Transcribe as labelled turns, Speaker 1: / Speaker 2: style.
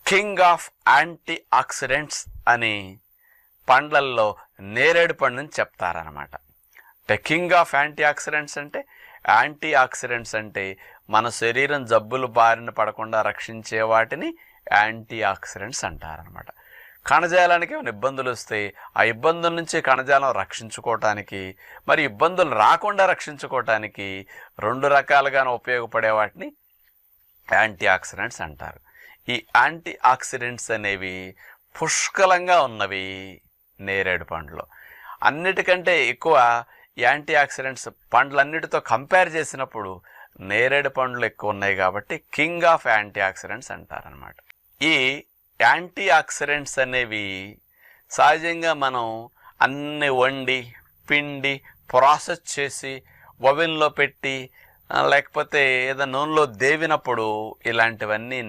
Speaker 1: King of anti oxidants అని పండ్లల్లో నేరేడు పండుని చెప్తారనమాట. అంటే కింగ్ ఆఫ్ యాంటీ ఆక్సిడెంట్స్ అంటే, యాంటీ ఆక్సిడెంట్స్ అంటే మన శరీరం జబ్బులు బారిన పడకుండా రక్షించే వాటిని యాంటీ ఆక్సిడెంట్స్ అంటారనమాట. కణజాలానికి ఏమైనా ఇబ్బందులు వస్తే ఆ ఇబ్బందుల నుంచి కణజాలం రక్షించుకోవటానికి, మరి ఇబ్బందులు రాకుండా రక్షించుకోవటానికి 2 రకాలుగానే ఉపయోగపడే వాటిని యాంటీ ఆక్సిడెంట్స్ అంటారు. ఈ యాంటీ ఆక్సిడెంట్స్ అనేవి పుష్కలంగా ఉన్నవి నేరేడు పండ్లో. అన్నిటికంటే ఎక్కువ యాంటీ ఆక్సిడెంట్స్ పండ్లన్నిటితో కంపేర్ చేసినప్పుడు నేరేడు పండ్లు ఎక్కువ ఉన్నాయి కాబట్టి కింగ్ ఆఫ్ యాంటీ ఆక్సిడెంట్స్ అంటారనమాట. ఈ యాంటీ ఆక్సిడెంట్స్ అనేవి సహజంగా మనం అన్ని వండి పిండి ప్రాసెస్ చేసి ఓవెన్లో పెట్టి లేకపోతే ఏదో నూనెలో దేవినప్పుడు ఇలాంటివన్నీ